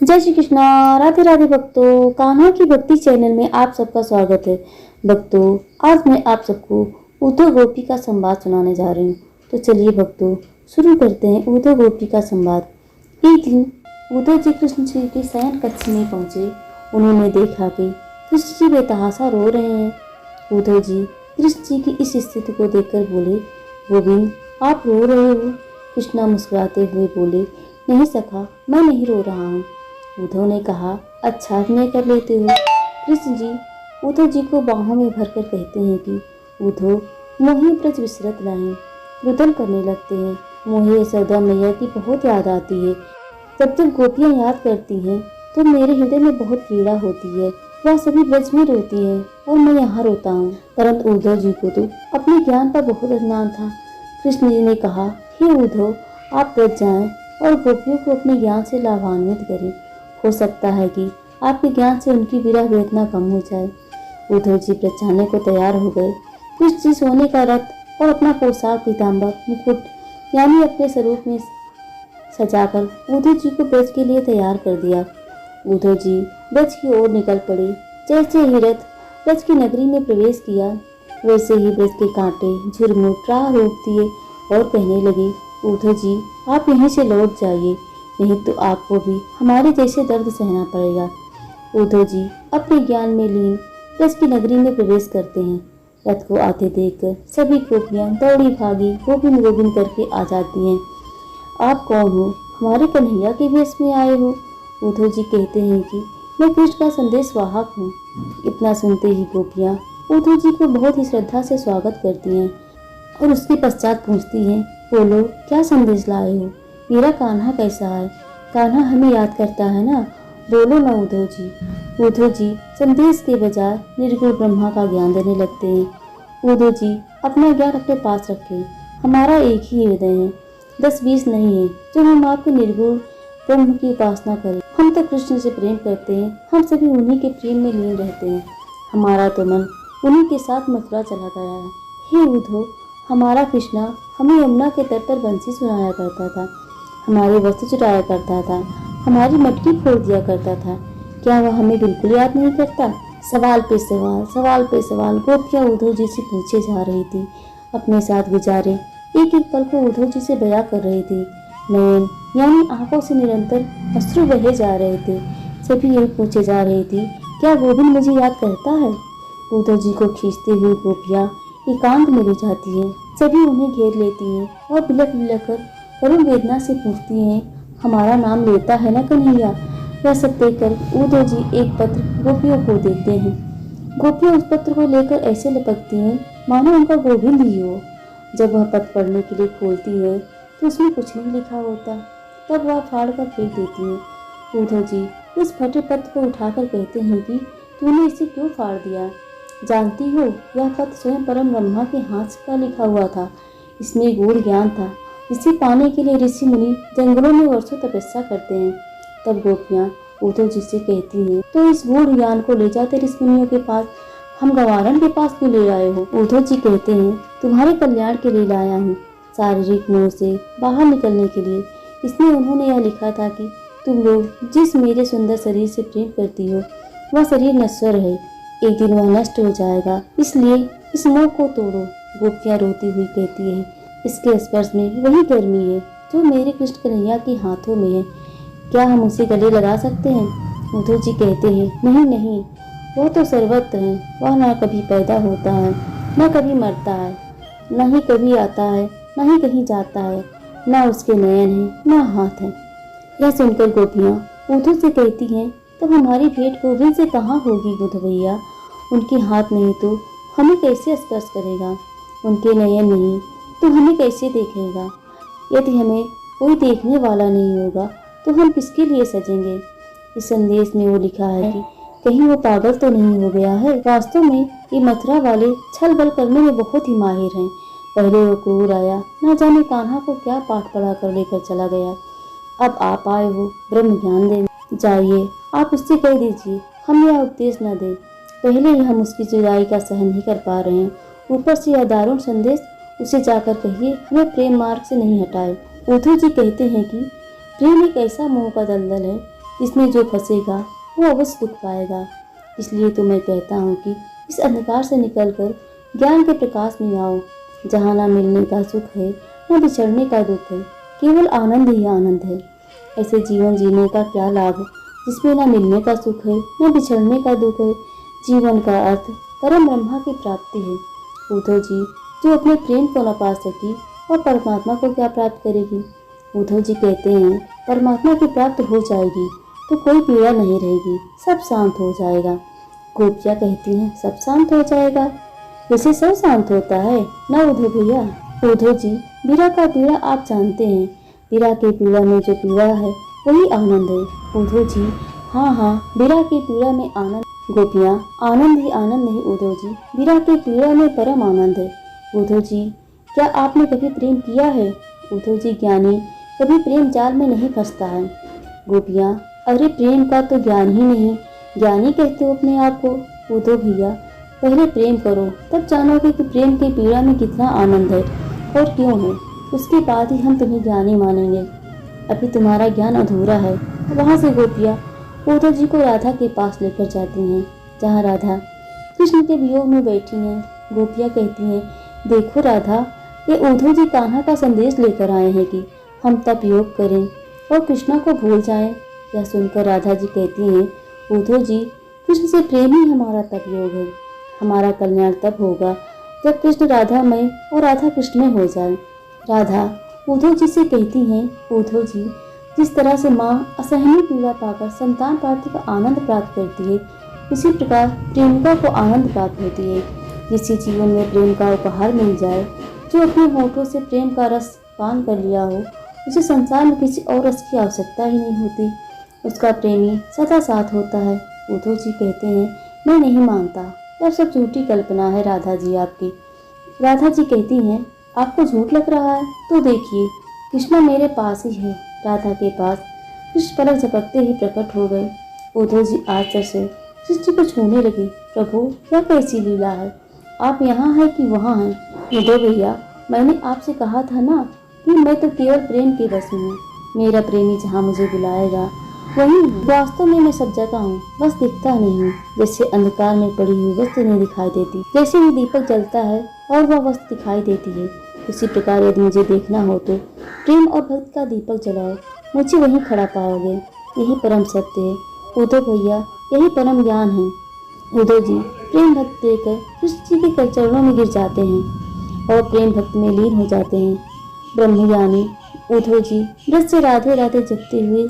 जय श्री कृष्णा। राधे राधे भक्तों, कान्हा की भक्ति चैनल में आप सबका स्वागत है। भक्तों, आज मैं आप सबको उद्धव गोपी का संवाद सुनाने जा रही हूँ। तो चलिए भक्तों, शुरू करते हैं उद्धव गोपी का संवाद। एक दिन उद्धव जी कृष्ण जी के शयन कक्ष में पहुंचे। उन्होंने देखा कि कृष्ण जी बेतहाशा रो रहे हैं। उद्धव जी कृष्ण जी की इस स्थिति को देखकर बोले, गोविंद आप रो रहे हो? कृष्णा मुस्कुराते हुए बोले, नहीं सखा, मैं नहीं रो रहा हूँ। उद्धव ने कहा, अच्छा मैं कर लेते हो। कृष्ण जी उद्धव जी को बाहों में भरकर कहते हैं कि उद्धव मोहे ब्रज विसरत लाएं। रुदन करने लगते हैं। मोहे यशोदा मैया की बहुत याद आती है। जब गोपियाँ याद करती हैं तो मेरे हृदय में बहुत पीड़ा होती है। वह सभी ब्रज में रोती है और मैं यहाँ रोता हूँ। परंतु उद्धव जी को तो अपने ज्ञान पर बहुत अभिमान था। कृष्ण जी ने कहा, हे उद्धव, आप ब्रज जाएं और गोपियों को अपने ज्ञान से लाभान्वित करें। हो सकता है कि आपके ज्ञान से उनकी विरह वेदना कम हो जाए। उद्धव जी ब्रज जाने को तैयार हो गए। कृष्ण जी सोने का रथ और अपना पोशाक पीताम्बर मुकुट यानी अपने स्वरूप में सजाकर उद्धव जी को ब्रज के लिए तैयार कर दिया। उद्धव जी ब्रज की ओर निकल पड़े। जैसे ही रथ ब्रज की नगरी में प्रवेश किया, वैसे ही ब्रज के कांटे झुरमुट राह रोक दिए और कहने लगे, उद्धव जी आप यहीं से लौट जाइए, नहीं तो आपको भी हमारे जैसे दर्द सहना पड़ेगा। उद्धव जी अपने ज्ञान में लीन ब्रज की नगरी में प्रवेश करते हैं। रथ को आते देखकर सभी गोपियां दौड़ी भागी गोविंद गोविंद करके आ जाती हैं। आप कौन हो? हमारे कन्हैया के वेश में आए हो? उद्धव जी कहते हैं कि मैं कृष्ण का संदेश वाहक हूँ। इतना सुनते ही गोपियाँ उद्धव जी को बहुत ही श्रद्धा से स्वागत करती हैं और उसके पश्चात पूछती हैं, बोलो क्या संदेश लाए हो? मेरा कान्हा कैसा है? कान्हा हमें याद करता है ना? बोलो ना उद्धव जी। उद्धव जी संदेश के बजाय निर्गुण ब्रह्मा का ज्ञान देने लगते हैं। उद्धव जी अपना ज्ञान अपने पास रखें। हमारा एक ही हृदय है, 10-20 नहीं है जो हम आपके निर्गुण ब्रह्म की उपासना करें। हम तो कृष्ण से प्रेम करते हैं। हम सभी उन्हीं के प्रेम में लीन रहते हैं। हमारा तो मन उन्हीं के साथ मथुरा चला गया है। हे उद्धव, हमारा कृष्णा हमें यमुना के तट पर बंसी सुनाया करता था, हमारे वस्त्र चुराया करता था, हमारी मटकी फोड़ दिया करता था। क्या वह हमें बिल्कुल याद नहीं करता? सवाल पे सवाल गोपियाँ उद्धव जी से पूछे जा रही थी। अपने साथ गुजारे एक एक पल को उद्धव जी से बयां कर रही थी। नयन यानी आंखों से निरंतर अश्रु बहे जा रहे थे। सभी यही पूछे जा रही थी, क्या गोविंद मुझे याद करता है? उद्धव जी को खींचते हुए गोपियाँ एकांत में ले जाती है। सभी उन्हें घेर लेती हैं और बिलख बिलख कर करुण वेदना से पूछती हैं, हमारा नाम लेता है ना कन्हैया? यह सब देखकर उद्धव जी एक पत्र गोपियों को देते हैं। गोपियाँ उस पत्र को लेकर ऐसे लपकती हैं मानो उनका गोविंद ही हो। जब वह पत्र पढ़ने के लिए खोलती है तो उसमें कुछ नहीं लिखा होता। तब वह फाड़ कर फेंक देती है। उद्धव जी उस फटे पत्र को उठाकर कहते हैं कि तूने इसे क्यों फाड़ दिया? जानती हो, यह पत्र स्वयं परम ब्रह्मा के हाथ का लिखा हुआ था। इसमें गूढ़ ज्ञान था, जिसे पाने के लिए ऋषि मुनि जंगलों में वर्षों तपस्या करते हैं। तब गोपियाँ उद्धव जी से कहती हैं, तो इस गूढ़ ज्ञान को ले जाते ऋषि मुनियों के पास हम गवारण के पास क्यों ले आए हो? उद्धव जी कहते हैं, तुम्हारे कल्याण के लिए लाया हूँ, शारीरिक मोह से बाहर निकलने के लिए। इसमें उन्होंने यह लिखा था कि तुम लोग जिस मेरे सुंदर शरीर से प्रेम करती हो, वह शरीर नश्वर है, एक दिन वह नष्ट हो जाएगा, इसलिए इस मोह को तोड़ो। गोपियाँ रोती हुई कहती है, इसके स्पर्श में वही गर्मी है जो मेरे कृष्ण कन्हैया के हाथों में है, क्या हम उसे गले लगा सकते हैं? उद्धव जी कहते हैं, नहीं नहीं, वो तो सर्वत्र है। वह न कभी पैदा होता है, न कभी मरता है, न ही कभी आता है, न ही कहीं जाता है, न उसके नयन है, न हाथ है। यह सुनकर गोपियाँ उद्धव से कहती हैं, तब हमारी भेंट गोविंद से कहाँ होगी उद्धव भैया? उनके हाथ नहीं तो हमें कैसे स्पर्श करेगा? उनके नयन नहीं तो हमें कैसे देखेगा? यदि हमें कोई देखने वाला नहीं होगा तो हम किसके लिए सजेंगे? इस संदेश में वो लिखा है कि कहीं वो पागल तो नहीं हो गया है। वास्तव में ये मथुरा वाले छल बल करने में बहुत ही माहिर हैं। पहले वो क्रूर आया, न जाने कान्हा को क्या पाठ पढ़ा कर लेकर चला गया। अब आप आए हो ब्रह्म ज्ञान देने, जाइए आप उससे कह दीजिए हम यह उपदेश न दें। पहले ही हम उसकी जुदाई का सहन नहीं कर पा रहे हैं, ऊपर से यह दारुण संदेश उसे जाकर कहिए हमें प्रेम मार्ग से नहीं हटाए। उद्धव जी कहते हैं कि प्रेम एक ऐसा मोह का दलदल है इसमें जो फंसेगा वो अवश्य दुख पाएगा। इसलिए तो मैं कहता हूँ कि इस अंधकार से निकलकर ज्ञान के प्रकाश में आओ, जहाँ ना मिलने का सुख है न बिछड़ने का दुख है, केवल आनंद ही आनंद है। ऐसे जीवन जीने का क्या लाभ जिसमें न मिलने का सुख है न बिछड़ने का दुख है। जीवन का अर्थ परम ब्रह्मा की प्राप्ति है। उद्धव जी, जो अपने प्रेम को न पा सकी और परमात्मा को क्या प्राप्त करेगी। उद्धव जी कहते हैं परमात्मा की प्राप्त हो जाएगी तो कोई पीड़ा नहीं रहेगी, सब शांत हो जाएगा। गोपियाँ कहती हैं सब शांत हो जाएगा, वैसे सब शांत होता है ना उद्धव भैया। उद्धव जी, विरह का पीड़ा आप जानते हैं, विरह के पीड़ा में जो पीड़ा है वही आनंद है। उद्धव जी, हाँ हाँ, विरह की पीड़ा में आनंद। गोपियाँ, आनंद ही आनंद नहीं उद्धव जी, विरह की पीड़ा में परम आनंद है। उद्धव जी, क्या आपने कभी प्रेम किया है। उद्धव जी, ज्ञानी कभी प्रेम जाल में नहीं फंसता है। गोपियाँ, अरे प्रेम का तो ज्ञान ही नहीं, ज्ञानी कहते हो अपने आप को। उद्धव भैया, पहले प्रेम करो तब जानोगे कि प्रेम की पीड़ा में कितना आनंद है और क्यों है, उसके बाद ही हम तुम्हें ज्ञानी मानेंगे। अभी तुम्हारा ज्ञान अधूरा है। वहाँ से गोपियाँ उद्धव जी को राधा के पास लेकर जाती हैं, जहाँ राधा कृष्ण के वियोग में बैठी हैं। गोपियाँ कहती हैं देखो राधा, ये उद्धव जी कान्हा का संदेश लेकर आए हैं कि हम तप योग करें और कृष्णा को भूल जाएं। यह सुनकर राधा जी कहती हैं उद्धव जी, कृष्ण से प्रेम ही हमारा तप योग है। हमारा कल्याण तब होगा जब कृष्ण राधा में और राधा कृष्ण में हो जाए। राधा उद्धव जी से कहती हैं उद्धव जी, जिस तरह से माँ असहनीय पीड़ा पाकर संतान प्राप्ति का आनंद प्राप्त करती है, उसी प्रकार प्रेमिका को आनंद प्राप्त होती है। जिससे जीवन में प्रेम का उपहार मिल जाए, जो अपने होठों से प्रेम का रस पान कर लिया हो, उसे संसार में किसी और रस की आवश्यकता ही नहीं होती। उसका प्रेमी सदा साथ होता है। उद्धव जी कहते हैं मैं नहीं मानता, यह सब झूठी कल्पना है राधा जी आपकी। राधा जी कहती हैं आपको झूठ लग रहा है तो देखिए, कृष्णा मेरे पास ही है। राधा के पास कृष्ण पलक झपकते ही प्रकट हो गए। उद्धव जी आश्चर्य से सृष्टि को छूने लगे। प्रभु, यह कैसी लीला है, आप यहाँ हैं कि वहाँ हैं। उद्धव भैया, मैंने आपसे कहा था ना कि मैं तो केवल प्रेम के बस हूँ। मेरा प्रेमी जहाँ मुझे बुलाएगा वहीं, वास्तव में मैं सब जगह हूँ, बस दिखता नहीं हूँ। जैसे अंधकार में पड़ी हुई वस्तु नहीं दिखाई देती, जैसे ही दीपक जलता है और वह वस्तु दिखाई देती है, उसी प्रकार यदि मुझे देखना हो तो प्रेम और भक्ति का दीपक जलाओ, मुझे वहीं खड़ा पाओगे। यही परम सत्य है उद्धव भैया, यही परम ज्ञान है। उद्धव जी प्रेम भक्ति देकर कृष्ण जी के चरणों में गिर जाते हैं और प्रेम भक्ति में लीन हो जाते हैं। ब्रह्मज्ञानी उद्धव जी ब्रज से राधे राधे जपते हुए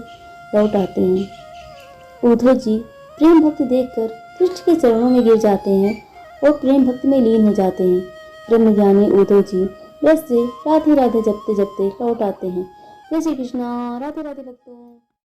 लौट आते हैं। उद्धव जी प्रेम भक्ति देखकर कृष्ण के चरणों में गिर जाते हैं और प्रेम भक्ति में लीन हो जाते हैं। ब्रह्मज्ञानी उद्धव जी ब्रज से राधे राधे जपते जपते लौट आते हैं। जय श्री कृष्णा। राधे राधे भक्तों।